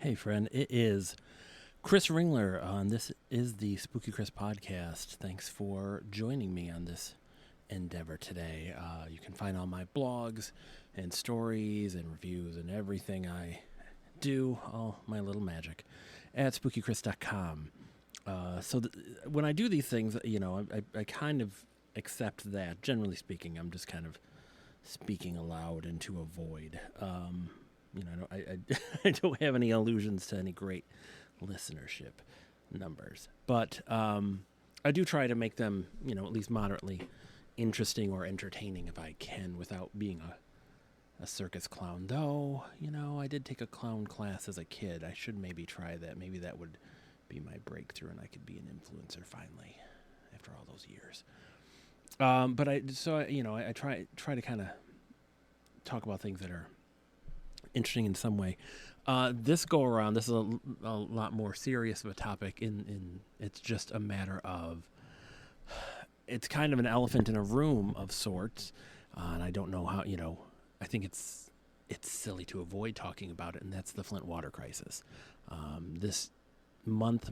Hey, friend, it is Chris Ringler, and this is the Spooky Chris podcast. Thanks for joining me on this endeavor today. You can find all my blogs and stories and reviews and everything I do, all my little magic, at spookychris.com. When I do these things, I kind of accept that. Generally speaking, I'm just kind of speaking aloud into a void. I don't have any allusions to any great listenership numbers, but I do try to make them, at least moderately interesting or entertaining if I can, without being a circus clown. Though, I did take a clown class as a kid. I should maybe try that. Maybe that would be my breakthrough, and I could be an influencer finally after all those years. I try to kind of talk about things that are interesting in some way. This go around, this is a lot more serious of a topic. In it's just a matter of, it's kind of an elephant in a room of sorts, and I don't know how. I think it's silly to avoid talking about it, and that's the Flint Water Crisis. This month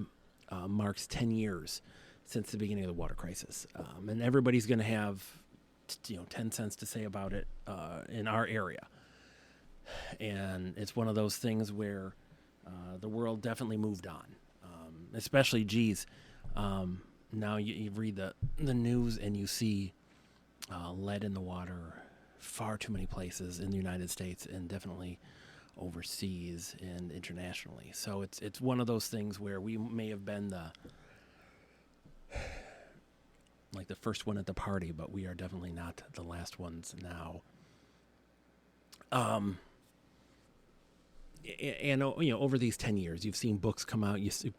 marks 10 years since the beginning of the water crisis, and everybody's going to have 10 cents to say about it in our area. And it's one of those things where the world definitely moved on, especially, now you read the news and you see lead in the water far too many places in the United States and definitely overseas and internationally. So it's one of those things where we may have been the first one at the party, but we are definitely not the last ones now. And over these 10 years, you've seen books come out. It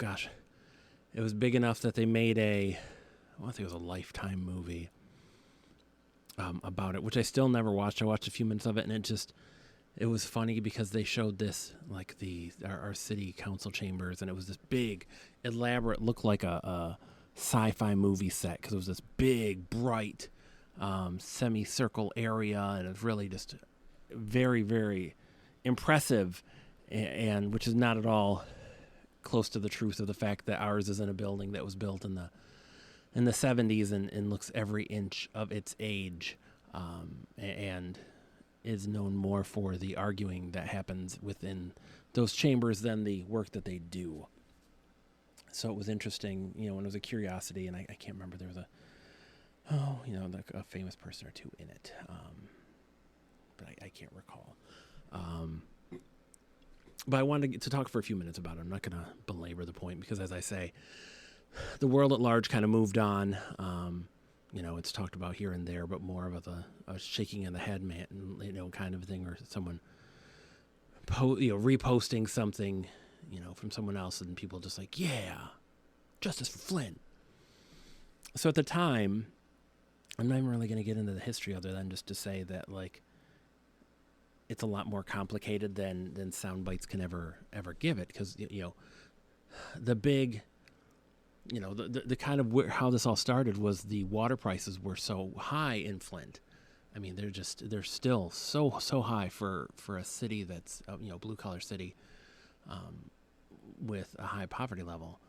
was big enough that they made I think it was a Lifetime movie about it, which I still never watched. I watched a few minutes of it, and it was funny because they showed this, like our city council chambers, and it was this big, elaborate, looked like a sci-fi movie set, because it was this big, bright, semicircle area, and it was really just very, very impressive. And which is not at all close to the truth of the fact that ours is in a building that was built in the 70s and looks every inch of its age, and is known more for the arguing that happens within those chambers than the work that they do. So it was interesting, and it was a curiosity, and I can't remember, there was a famous person or two in it, but I can't recall. But I wanted to talk for a few minutes about it. I'm not going to belabor the point because, as I say, the world at large kind of moved on. It's talked about here and there, but more of a shaking of the head, kind of thing, or someone reposting something, from someone else, and people just like, yeah, justice for Flint. So at the time, I'm not even really going to get into the history other than just to say that, it's a lot more complicated than sound bites can ever give it, because the big, the kind of how this all started was the water prices were so high in Flint. I mean, they're still so high for a city that's blue collar city, with a high poverty level,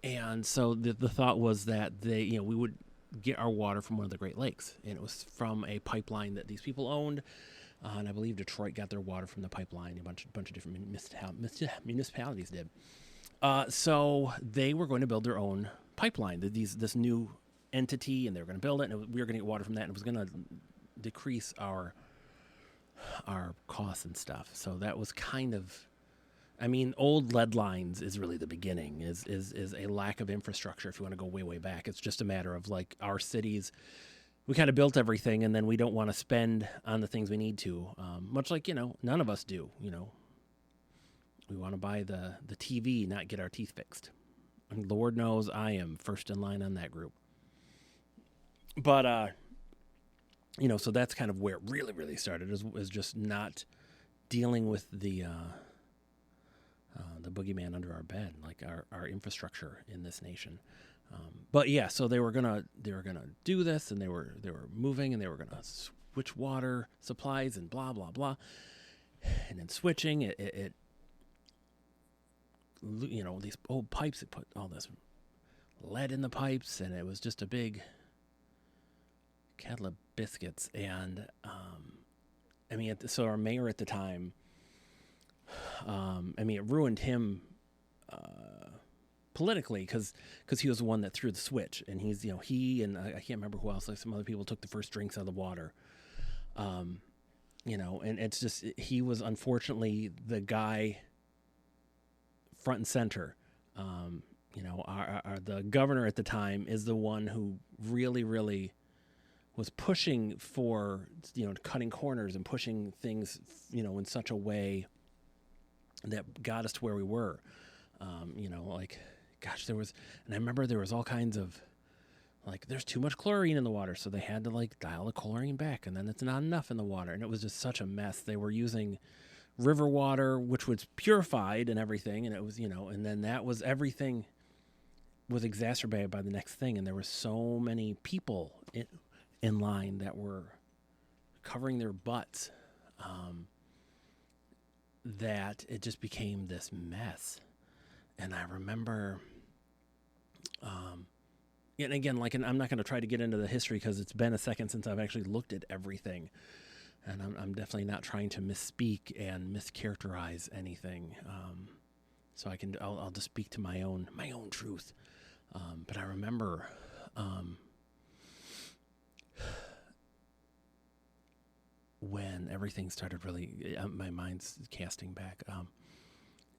and so the thought was that we would get our water from one of the Great Lakes, and it was from a pipeline that these people owned, and I believe Detroit got their water from the pipeline. A bunch of different municipalities did. So they were going to build their own pipeline, this new entity, and they were going to build it, and we were going to get water from that, and it was going to decrease our costs and stuff. So that was kind of, old lead lines is really the beginning, is a lack of infrastructure. If you want to go way, way back, it's just a matter of our cities. We kind of built everything, and then we don't want to spend on the things we need to. Much like, none of us do. We want to buy the TV, not get our teeth fixed. And Lord knows I am first in line on that group. But, so that's kind of where it really, really started, is just not dealing with the boogeyman under our bed, like our infrastructure in this nation. But yeah, so they were gonna do this, and they were moving, and they were gonna switch water supplies and blah blah blah, and then switching it these old pipes that put all this lead in the pipes, and it was just a big kettle of biscuits. And so our mayor at the time, it ruined him politically because he was the one that threw the switch, and he and I can't remember who else, like some other people, took the first drinks out of the water. And it's just, he was unfortunately the guy front and center. The governor at the time is the one who really, really was pushing for, cutting corners and pushing things, in such a way that got us to where we were. There was, and I remember there was all kinds of, there's too much chlorine in the water, so they had to dial the chlorine back, and then it's not enough in the water, and it was just such a mess. They were using river water, which was purified and everything, and it was, and then that was, everything was exacerbated by the next thing, and there were so many people in line that were covering their butts, that it just became this mess. And I remember, and again, and I'm not going to try to get into the history because it's been a second since I've actually looked at everything, and I'm definitely not trying to misspeak and mischaracterize anything. So I'll just speak to my own truth. But I remember, when everything started really, my mind's casting back,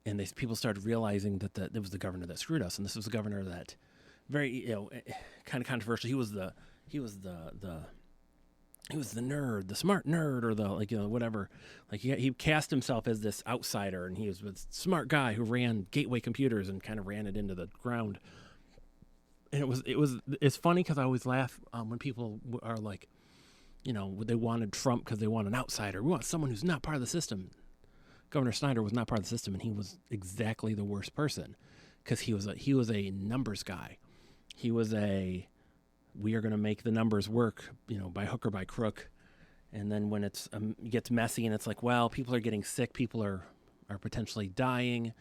and people started realizing that it was the governor that screwed us, and this was the governor that, very, kind of controversial. He was the nerd, the smart nerd, or the whatever. He cast himself as this outsider, and he was this smart guy who ran Gateway Computers and kind of ran it into the ground. And it's funny because I always laugh when people are like, they wanted Trump because they want an outsider. We want someone who's not part of the system. Governor Snyder was not part of the system, and he was exactly the worst person because he was a numbers guy. He was we are going to make the numbers work, by hook or by crook. And then when it gets messy and it's like, well, people are getting sick, people are potentially dying,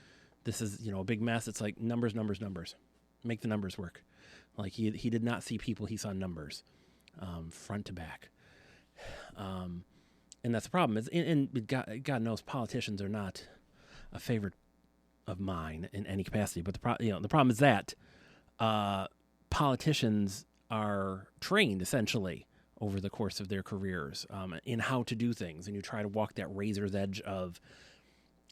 this is, a big mess. It's like numbers, make the numbers work. He did not see people, he saw numbers, front to back. And that's the problem. And God knows politicians are not a favorite of mine in any capacity. But the problem is that politicians are trained essentially over the course of their careers in how to do things, and you try to walk that razor's edge of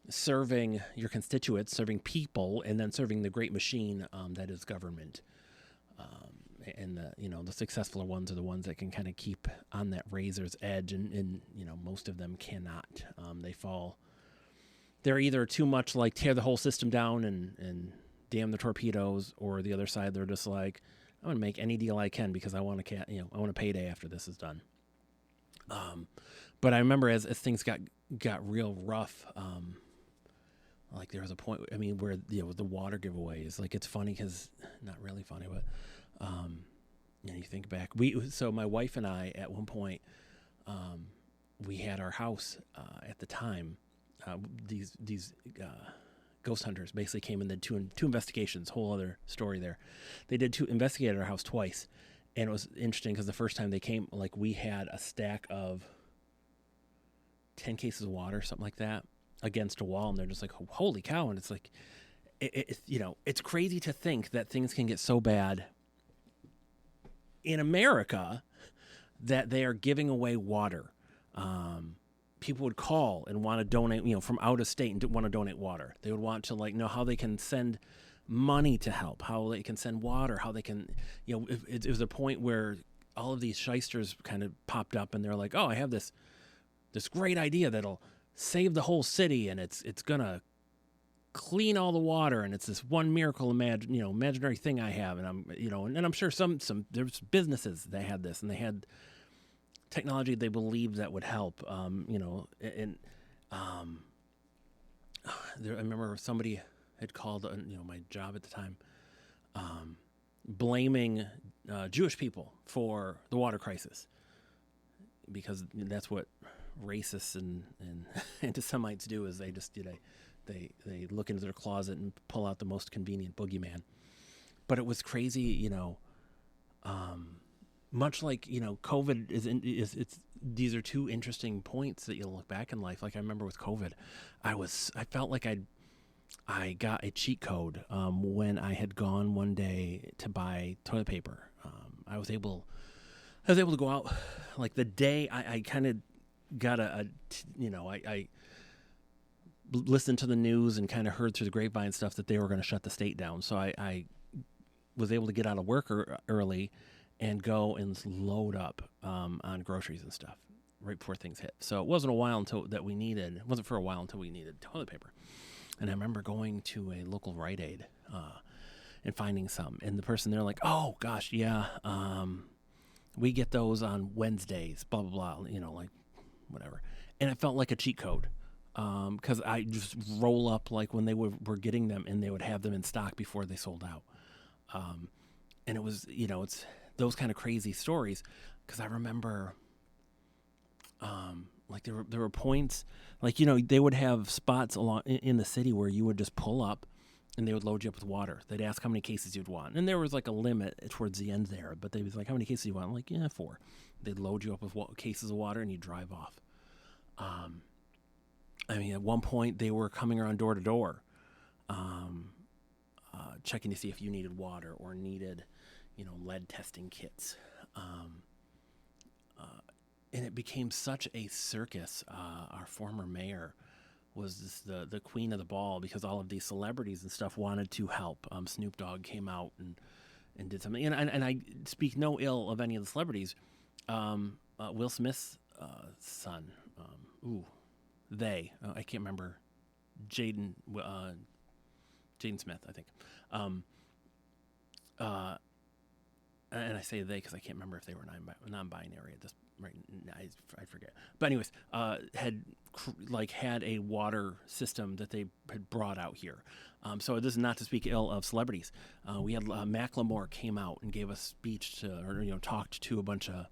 serving your constituents, serving people, and then serving the great machine that is government. And the successful ones are the ones that can kind of keep on that razor's edge, and most of them cannot. They fall. They're either too much tear the whole system down and damn the torpedoes, or the other side, they're just like, I'm going to make any deal I can because I want I want a payday after this is done. But I remember as things got real rough, there was a point, where the water giveaways, it's funny because, not really funny, but you think back, so my wife and I at one point, we had our house at the time. These ghost hunters basically came and did two investigations. Whole other story there. They investigated our house twice, and it was interesting because the first time they came, we had a stack of 10 cases of water, something like that, against a wall, and they're just like, holy cow. And it's like, it's crazy to think that things can get so bad in America that they are giving away water. People would call and want to donate, from out of state, and want to donate water. They would want to know how they can send money to help, how they can send water, how they can, it was a point where all of these shysters kind of popped up, and they're like, oh, I have this great idea that'll save the whole city, and it's gonna clean all the water, and it's this one miracle imaginary thing I have, and I'm sure some there's businesses that had this, and they had technology they believed that would help, I remember somebody had called, my job at the time, blaming Jewish people for the water crisis, because that's what racists and anti-Semites do, is they just they look into their closet and pull out the most convenient boogeyman. But it was crazy, much like, COVID it's these are two interesting points that you'll look back in life. Like I remember with COVID, I felt like I got a cheat code when I had gone one day to buy toilet paper. I was able to go out like the day I kind of got I listened to the news and kind of heard through the grapevine stuff that they were going to shut the state down. So I was able to get out of work early and go and load up on groceries and stuff right before things hit. So it wasn't for a while until we needed toilet paper. And I remember going to a local Rite Aid and finding some. And the person there like, oh, gosh, yeah, we get those on Wednesdays, blah, blah, blah, like whatever. And it felt like a cheat code because I just roll up like when they were getting them and they would have them in stock before they sold out. And it was, it's those kind of crazy stories because I remember like there were points like, they would have spots along in the city where you would just pull up and they would load you up with water. They'd ask how many cases you'd want. And there was like a limit towards the end there, but they was like, how many cases do you want? I'm like, yeah, 4. They'd load you up with cases of water and you drive off. At one point they were coming around door to door, checking to see if you needed water or needed, lead testing kits. And it became such a circus. Our former mayor was the queen of the ball because all of these celebrities and stuff wanted to help. Snoop Dogg came out and did something. And I speak no ill of any of the celebrities. Will Smith's son, I can't remember, Jaden Smith, I think. And I say they because I can't remember if they were non-binary at this right. I forget. But anyways, had a water system that they had brought out here. So this is not to speak ill of celebrities. We had Macklemore came out and gave a speech talked to a bunch of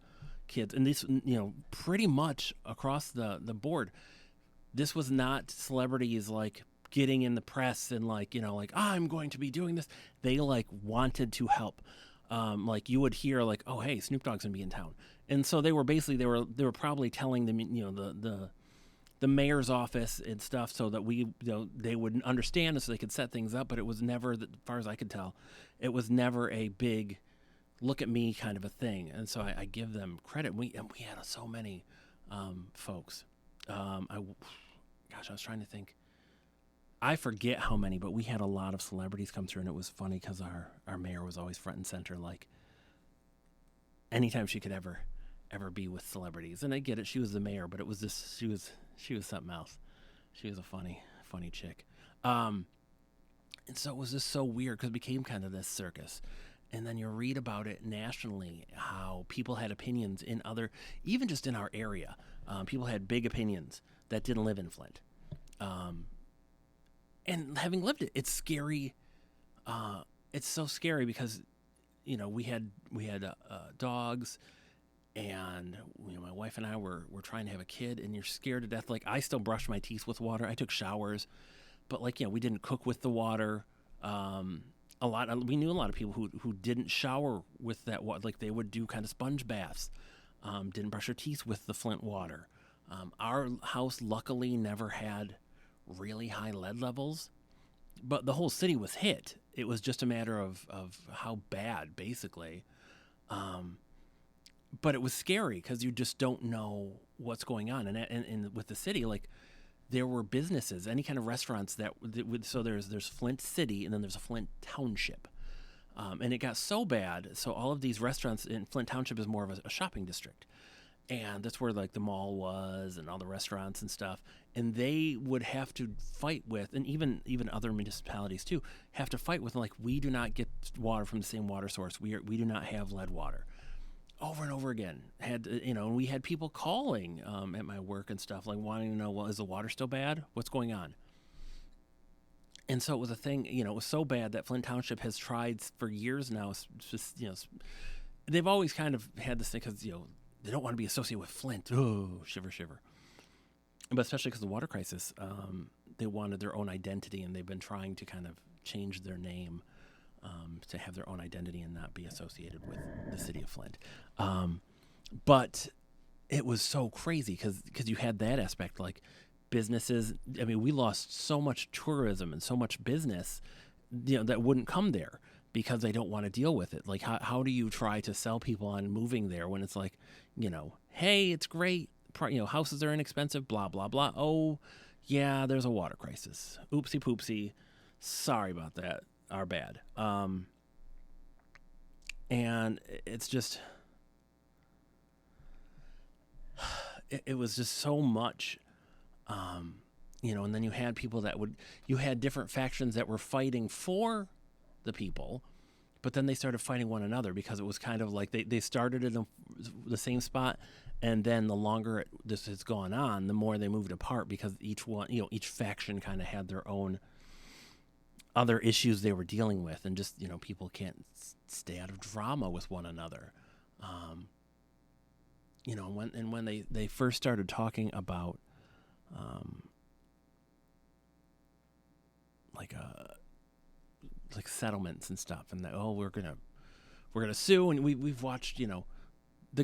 kids, and this pretty much across the board. This was not celebrities like getting in the press and I'm going to be doing this. They wanted to help. You would hear oh, hey, Snoop Dogg's gonna be in town, and so they were probably telling them the mayor's office and stuff so that they would understand so they could set things up. But it was never, as far as I could tell, it was never a big look at me kind of a thing. And so I give them credit. We had so many folks. I was trying to think. I forget how many, but we had a lot of celebrities come through, and it was funny because our mayor was always front and center, anytime she could ever be with celebrities. And I get it, she was the mayor, but it was this, she was something else. She was a funny chick. And so it was just so weird because it became kind of this circus. And then you read about it nationally, how people had opinions even just in our area. People had big opinions that didn't live in Flint. And having lived it, it's scary. It's so scary because, we had dogs, and my wife and I were trying to have a kid, and you're scared to death. I still brush my teeth with water. I took showers, but we didn't cook with the water. We knew a lot of people who didn't shower with that water. They would do kind of sponge baths. Didn't brush their teeth with the Flint water. Our house luckily never had really high lead levels, but the whole city was hit. It was just a matter of how bad, basically. But it was scary because you just don't know what's going on. And with the city, there were businesses, any kind of restaurants so there's Flint City and then there's a Flint Township. And it got so bad. So all of these restaurants in Flint Township is more of a shopping district. And that's where the mall was and all the restaurants and stuff. And they would have to fight with, and even other municipalities too, have to fight with, we do not get water from the same water source. We do not have lead water. Over and over again. And we had people calling at my work and stuff, wanting to know, well, is the water still bad? What's going on? And so it was a thing, it was so bad that Flint Township has tried for years now. Just, they've always kind of had this thing because, they don't want to be associated with Flint. Oh, shiver, shiver. But especially because of the water crisis, they wanted their own identity, and they've been trying to kind of change their name to have their own identity and not be associated with the city of Flint. But it was so crazy because you had that aspect, like businesses. I mean, we lost so much tourism and so much business, that wouldn't come there because they don't want to deal with it. Like, how do you try to sell people on moving there when it's like, hey, it's great. Houses are inexpensive, blah, blah, blah. Oh, yeah, there's a water crisis. Oopsie poopsie. Sorry about that. Our bad. And it's just, it was just so much, and then you had people you had different factions that were fighting for the people, but then they started fighting one another because it was kind of like they started in the same spot, and then the longer this has gone on, the more they moved apart because each faction kind of had their own other issues they were dealing with, and just people can't stay out of drama with one another. When they first started talking about like settlements and stuff, and that we're gonna sue, and we've watched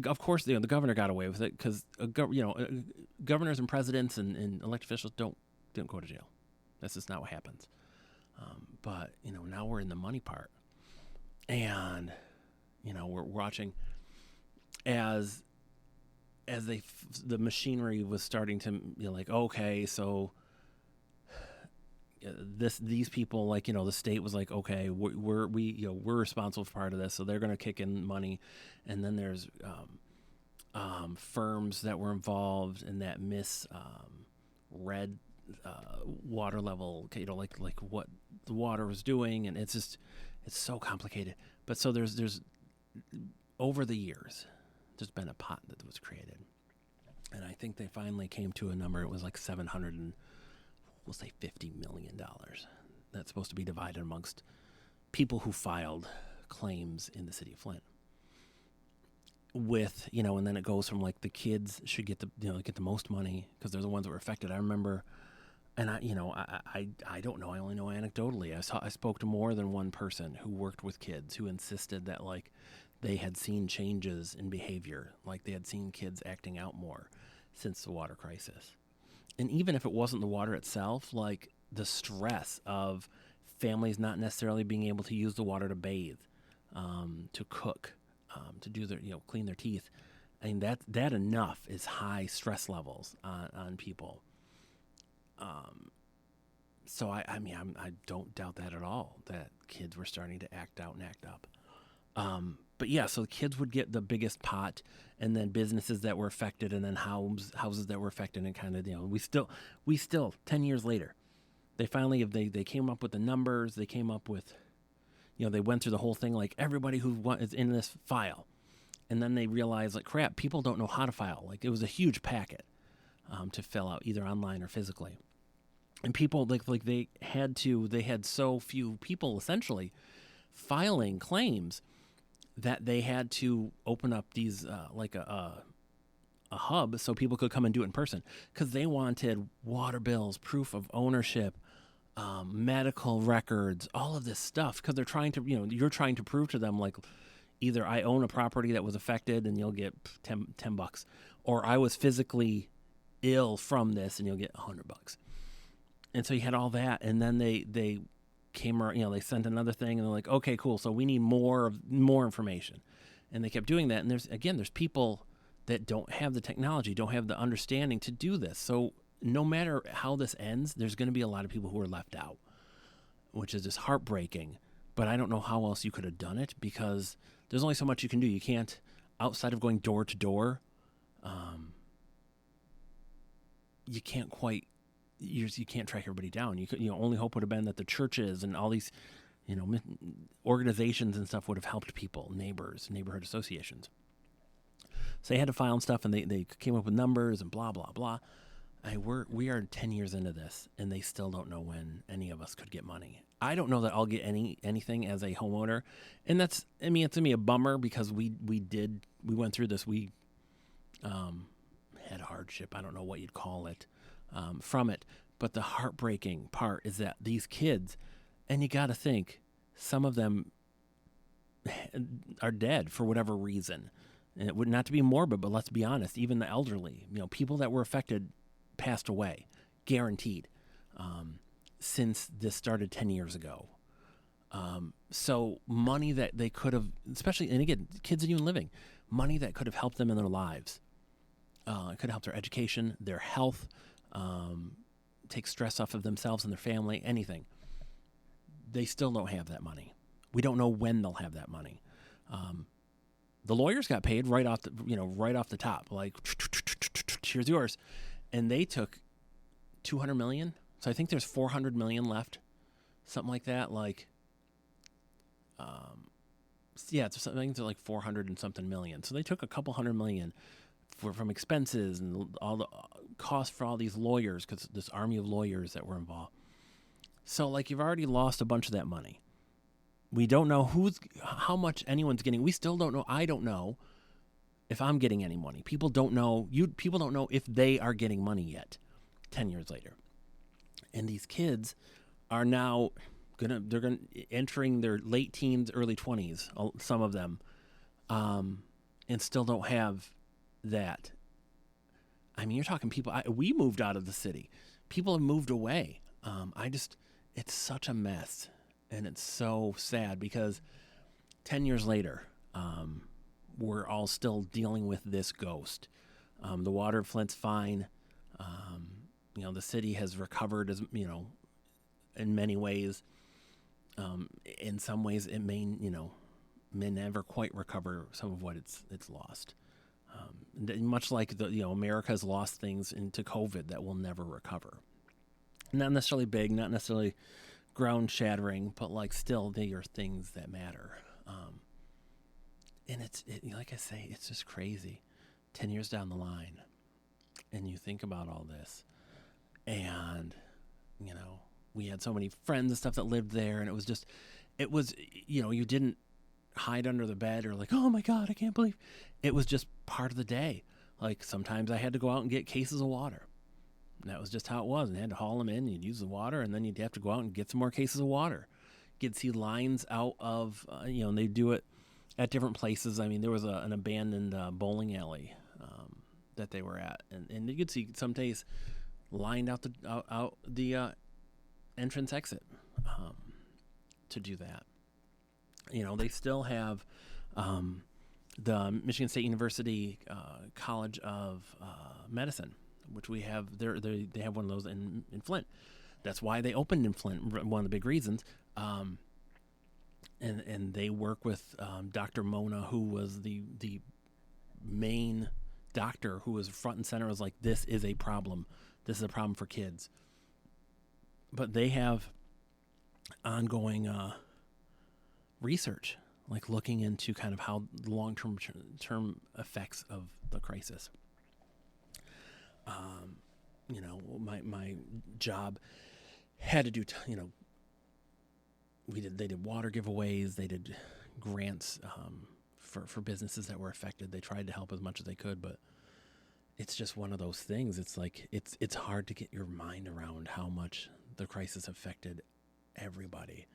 of course the governor got away with it because governors and presidents and elected officials don't go to jail. That's just not what happens. But now we're in the money part, and we're watching as the machinery was starting to okay, so these people, the state was like, okay, we're responsible for part of this, so they're going to kick in money, and then there's firms that were involved in that misread water level, like what the water was doing, and it's so complicated. But so there's over the years, there's been a pot that was created, and I think they finally came to a number. It was like $750 million. That's supposed to be divided amongst people who filed claims in the city of Flint. With and then it goes from like the kids should get the most money because they're the ones that were affected. I remember. And I don't know. I only know anecdotally. I spoke to more than one person who worked with kids who insisted that they had seen changes in behavior, like they had seen kids acting out more since the water crisis. And even if it wasn't the water itself, like the stress of families not necessarily being able to use the water to bathe, to cook, to do their clean their teeth. I mean that enough is high stress levels on people. So I don't doubt that at all, that kids were starting to act out and act up. But yeah, so the kids would get the biggest pot, and then businesses that were affected, and then houses that were affected, and kind of, we still 10 years later, they finally they came up with the numbers. They came up with, they went through the whole thing, like everybody who is in this file, and then they realized like crap, people don't know how to file. Like it was a huge packet to fill out either online or physically. And people they had so few people essentially filing claims that they had to open up these a hub so people could come and do it in person, because they wanted water bills, proof of ownership, medical records, all of this stuff, because they're trying to you're trying to prove to them like either I own a property that was affected and you'll get $10, or I was physically ill from this and you'll get $100. And so you had all that, and then they came around, they sent another thing, and they're like, okay, cool, so we need more information. And they kept doing that, and there's people that don't have the technology, don't have the understanding to do this. So no matter how this ends, there's going to be a lot of people who are left out, which is just heartbreaking. But I don't know how else you could have done it, because there's only so much you can do. You can't, outside of going door to door, you can't quite. You can't track everybody down. Only hope would have been that the churches and all these, organizations and stuff would have helped people, neighbors, neighborhood associations. So they had to file and stuff, and they came up with numbers and blah blah blah. We are 10 years into this, and they still don't know when any of us could get money. I don't know that I'll get anything as a homeowner, and it's gonna be a bummer, because we went through this. We had a hardship, I don't know what you'd call it, from it. But the heartbreaking part is that these kids, and you got to think, some of them are dead for whatever reason. And it would not to be morbid, but let's be honest, even the elderly, people that were affected passed away, guaranteed, since this started 10 years ago. So money that they could have, especially, and again, kids aren't even living, money that could have helped them in their lives, it could have helped their education, their health, take stress off of themselves and their family, anything. They still don't have that money. We don't know when they'll have that money. The lawyers got paid right off the top, like, here's yours. And they took $200 million. So I think there's $400 million left, something like that. Like, it's something to like 400 and something million. So they took a couple $100 million from expenses and all the costs for all these lawyers, because this army of lawyers that were involved. So like, you've already lost a bunch of that money. We don't know how much anyone's getting. We still don't know. I don't know if I'm getting any money. People don't know. People don't know if they are getting money yet, 10 years later. And these kids are now they're entering their late teens, early 20s, some of them, and still don't have that. I mean, you're talking people. We moved out of the city. People have moved away. It's such a mess. And it's so sad because 10 years later, we're all still dealing with this ghost. The water in Flint's fine. The city has recovered, as in many ways. In some ways, it may never quite recover some of what it's lost. Much like America's lost things into COVID that will never recover. Not necessarily big, not necessarily ground shattering, but like still they are things that matter. And like I say, it's just crazy. 10 years down the line, and you think about all this, and we had so many friends and stuff that lived there, and it was you didn't hide under the bed or like, oh my God, I can't believe. It was just part of the day. Like, sometimes I had to go out and get cases of water. And that was just how it was. And you had to haul them in, you'd use the water, and then you'd have to go out and get some more cases of water. You'd see lines out of, and they do it at different places. I mean, there was an abandoned bowling alley that they were at. And you could see some days lined out the entrance exit to do that. They still have the Michigan State University College of Medicine, which we have. They have one of those in Flint. That's why they opened in Flint. One of the big reasons. And they work with Dr. Mona, who was the main doctor, who was front and center. Was like, this is a problem. This is a problem for kids. But they have ongoing research, like looking into kind of how the long-term effects of the crisis. My job had to do, they did water giveaways, they did grants for businesses that were affected. They tried to help as much as they could, but it's just one of those things. It's like, it's hard to get your mind around how much the crisis affected everybody,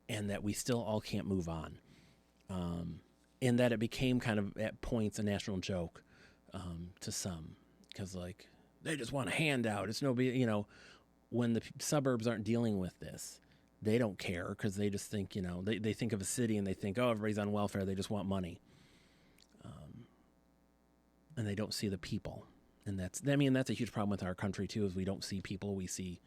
and that we still all can't move on. And that it became kind of at points a national joke to some, because like, they just want a handout. It's no big, when the suburbs aren't dealing with this, they don't care, because they just think, they think of a city and they think, oh, everybody's on welfare. They just want money. And they don't see the people. And that's a huge problem with our country too, is we don't see people. We see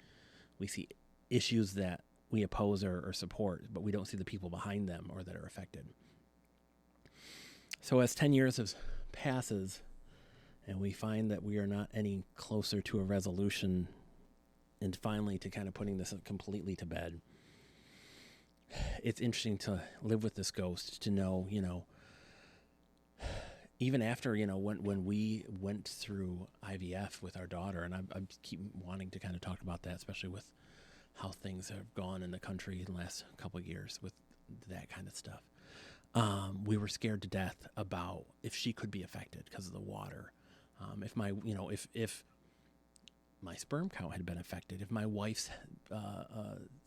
issues that we oppose or support, but we don't see the people behind them or that are affected. So as 10 years passes, and we find that we are not any closer to a resolution, and finally to kind of putting this completely to bed, it's interesting to live with this ghost, to know, even after, when we went through IVF with our daughter, and I keep wanting to kind of talk about that, especially with how things have gone in the country in the last couple of years with that kind of stuff. We were scared to death about if she could be affected because of the water. If my, if my sperm count had been affected, if my wife's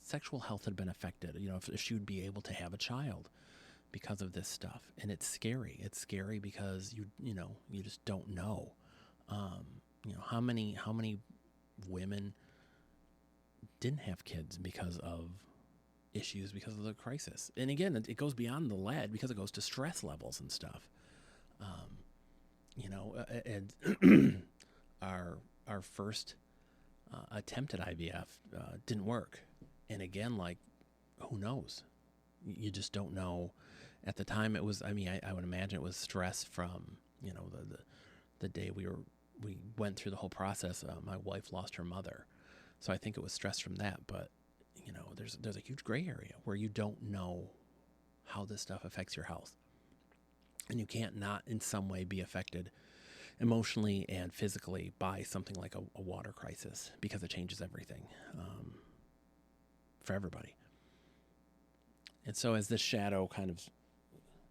sexual health had been affected, if she would be able to have a child because of this stuff. And it's scary. It's scary because you just don't know. How many women didn't have kids because of issues, because of the crisis. And again, it goes beyond the lead because it goes to stress levels and stuff. And our first attempt at IVF didn't work. And again, like, who knows? You just don't know. At the time, it was, I would imagine it was stress from, the day we went through the whole process. My wife lost her mother. So I think it was stress from that. But, there's a huge gray area where you don't know how this stuff affects your health. And you can't not in some way be affected emotionally and physically by something like a water crisis, because it changes everything for everybody. And so as this shadow kind of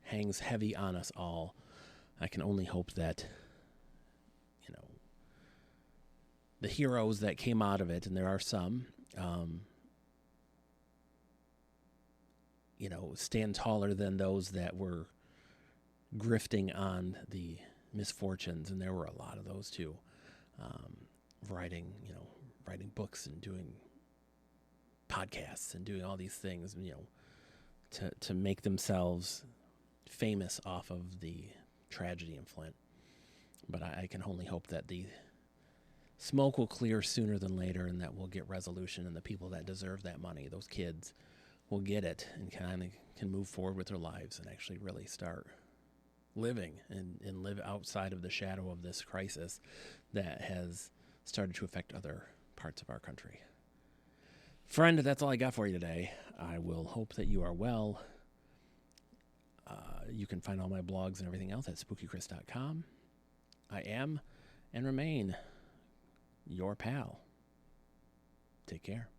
hangs heavy on us all, I can only hope that, the heroes that came out of it, and there are some, stand taller than those that were grifting on the misfortunes, and there were a lot of those too, writing books and doing podcasts and doing all these things, to make themselves famous off of the tragedy in Flint. But I can only hope that the smoke will clear sooner than later, and that we'll get resolution, and the people that deserve that money, those kids, will get it and can move forward with their lives and actually really start living and live outside of the shadow of this crisis that has started to affect other parts of our country. Friend, that's all I got for you today. I will hope that you are well. You can find all my blogs and everything else at spookychris.com. I am and remain your pal. Take care.